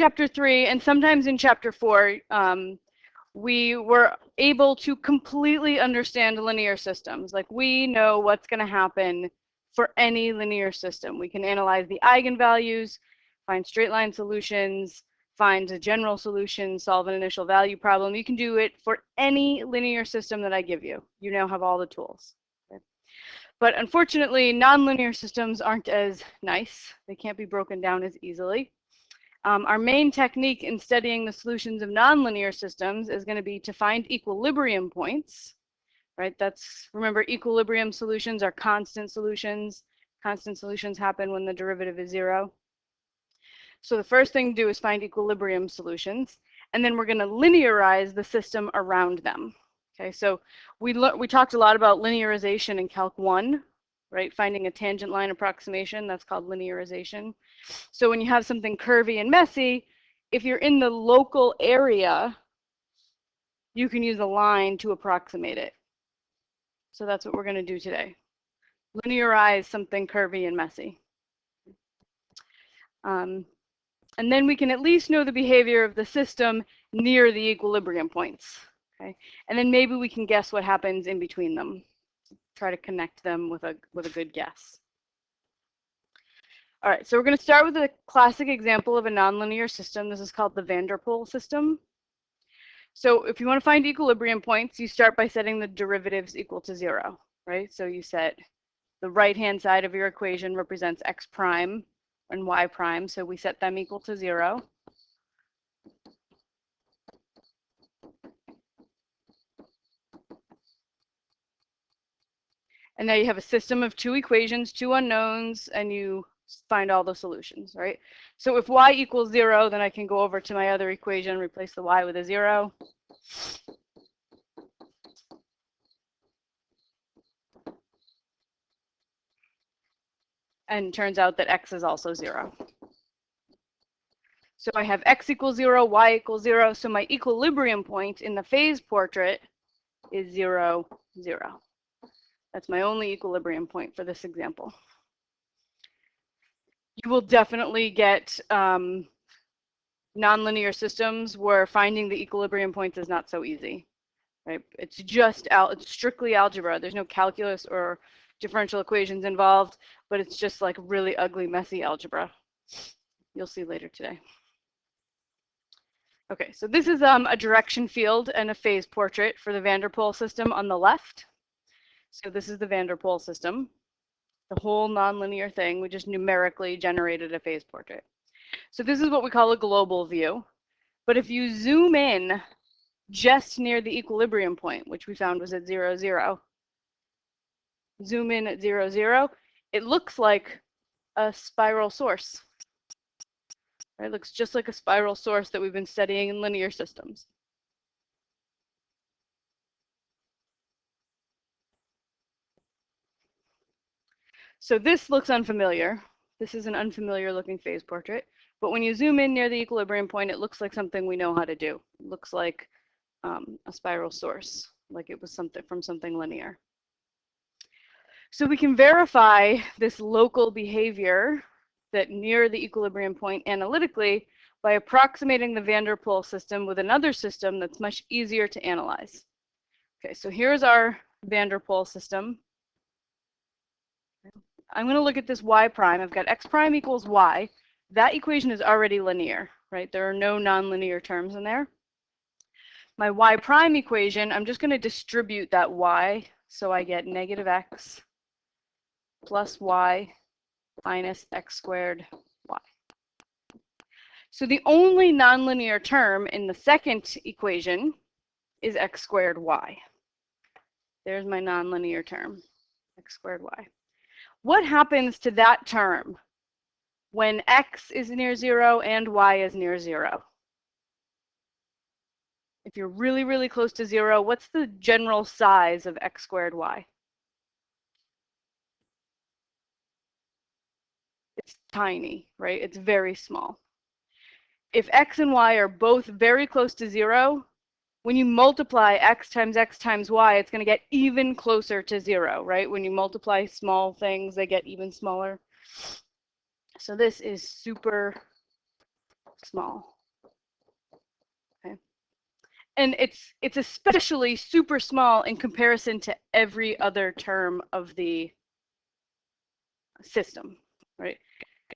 chapter 3 and sometimes in chapter 4, we were able to completely understand linear systems. Like, we know what's going to happen for any linear system. We can analyze the eigenvalues, find straight line solutions, find a general solution, solve an initial value problem. You can do it for any linear system that I give you. You now have all the tools. Okay? But unfortunately, nonlinear systems aren't as nice. They can't be broken down as easily. Our main technique in studying the solutions of nonlinear systems is going to be to find equilibrium points, right? Remember, equilibrium solutions are constant solutions. Constant solutions happen when the derivative is 0. So the first thing to do is find equilibrium solutions, and then we're going to linearize the system around them. Okay, so we talked a lot about linearization in Calc 1, right? Finding a tangent line approximation, that's called linearization. So when you have something curvy and messy, if you're in the local area, you can use a line to approximate it. So that's what we're going to do today. Linearize something curvy and messy. And then we can at least know the behavior of the system near the equilibrium points. Okay? And then maybe we can guess what happens in between them. Try to connect them with a good guess. All right, so we're going to start with a classic example of a nonlinear system. This is called the van der Pol system. So if you want to find equilibrium points, you start by setting the derivatives equal to 0, right? So you set the right-hand side of your equation represents x prime and y prime, so we set them equal to 0. And now you have a system of 2 equations, 2 unknowns, and you find all the solutions, right? So if y equals 0, then I can go over to my other equation, replace the y with a 0. And it turns out that x is also 0. So I have x equals 0, y equals 0. So my equilibrium point in the phase portrait is 0, 0. That's my only equilibrium point for this example. You will definitely get nonlinear systems where finding the equilibrium points is not so easy, right? It's strictly algebra. There's no calculus or differential equations involved, but it's just like really ugly, messy algebra. You'll see later today. Okay, so this is a direction field and a phase portrait for the van der Pol system on the left. So this is the van der Pol system, the whole nonlinear thing. We just numerically generated a phase portrait. So this is what we call a global view. But if you zoom in just near the equilibrium point, which we found was at 0, 0, zoom in at 0, 0, it looks like a spiral source. It looks just like a spiral source that we've been studying in linear systems. So this looks unfamiliar. This is an unfamiliar looking phase portrait. But when you zoom in near the equilibrium point, it looks like something we know how to do. It looks like a spiral source, like it was something from something linear. So we can verify this local behavior that near the equilibrium point analytically by approximating the van der Pol system with another system that's much easier to analyze. Okay, so here's our van der Pol system. I'm going to look at this y prime. I've got x prime equals y. That equation is already linear, right? There are no nonlinear terms in there. My y prime equation, I'm just going to distribute that y, so I get negative x plus y minus x squared y. So the only nonlinear term in the second equation is x squared y. There's my nonlinear term, x squared y. What happens to that term when x is near 0 and y is near 0? If you're really, really close to 0, what's the general size of x squared y? It's tiny, right? It's very small. If x and y are both very close to 0, when you multiply x times y, it's going to get even closer to 0, right? When you multiply small things, they get even smaller. So this is super, small. Okay. And it's especially super small in comparison to every other term of the system, right?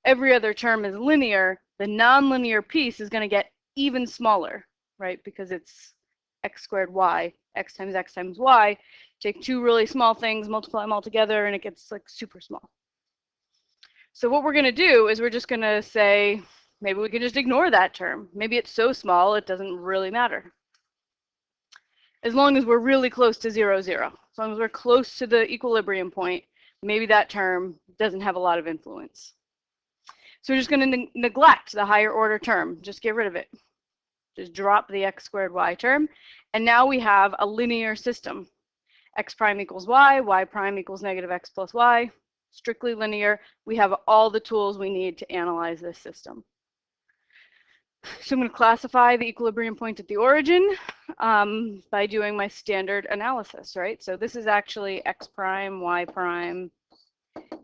Every other term is linear. The nonlinear piece is going to get even smaller, right? Because it's x squared y, x times y. Take two really small things, multiply them all together, and it gets like super small. So what we're going to do is we're just going to say, maybe we can just ignore that term. Maybe it's so small it doesn't really matter. As long as we're really close to 0, 0. As long as we're close to the equilibrium point, maybe that term doesn't have a lot of influence. So we're just going to neglect the higher order term. Just get rid of it. Just drop the x squared y term. And now we have a linear system. X prime equals y, y prime equals negative x plus y. Strictly linear. We have all the tools we need to analyze this system. So I'm going to classify the equilibrium point at the origin by doing my standard analysis, right? So this is actually x prime, y prime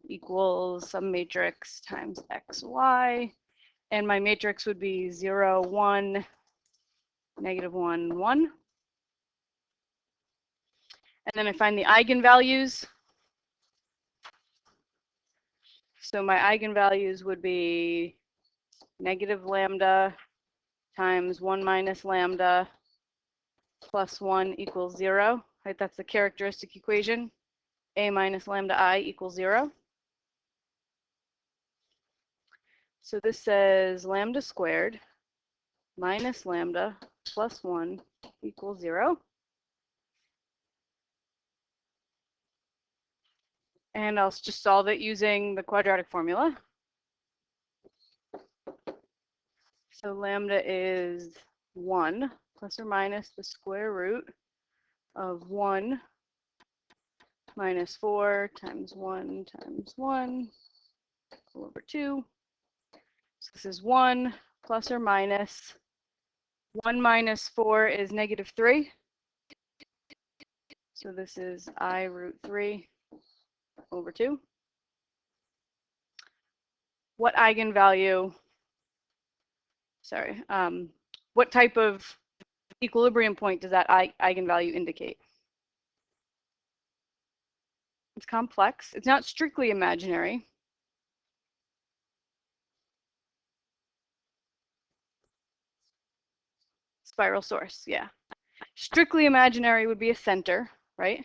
equals some matrix times x, y. And my matrix would be 0, 1, negative 1, 1. And then I find the eigenvalues. So my eigenvalues would be negative lambda times 1 minus lambda plus 1 equals 0. Right? That's the characteristic equation. A minus lambda I equals 0. So this says lambda squared minus lambda plus 1 equals 0. And I'll just solve it using the quadratic formula. So lambda is 1 plus or minus the square root of 1 minus 4 times 1 times 1 over 2. So this is 1 plus or minus 1 minus 4 is negative 3. So this is I root 3 over 2. What eigenvalue, what type of equilibrium point does that eigenvalue indicate? It's complex. It's not strictly imaginary. Spiral source, yeah. Strictly imaginary would be a center, right?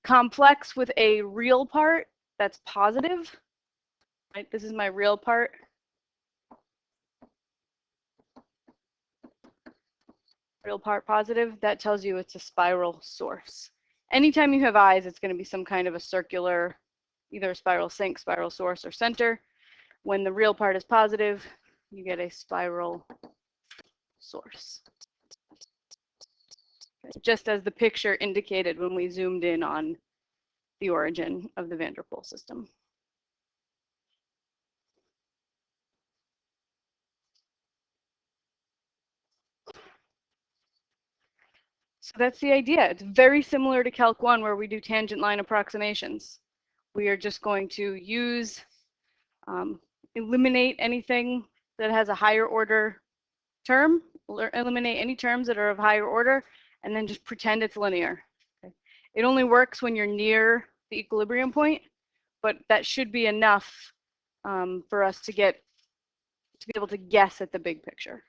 Complex with a real part that's positive, right? This is my real part. Real part positive, that tells you it's a spiral source. Anytime you have eyes, it's going to be some kind of a circular, either a spiral sink, spiral source, or center. When the real part is positive, you get a spiral source. Just as the picture indicated when we zoomed in on the origin of the van der Pol system. So that's the idea. It's very similar to Calc 1 where we do tangent line approximations. We are just going to use, eliminate anything that has a higher order term, or eliminate any terms that are of higher order, and then just pretend it's linear. Okay. It only works when you're near the equilibrium point, but that should be enough for us to be able to guess at the big picture.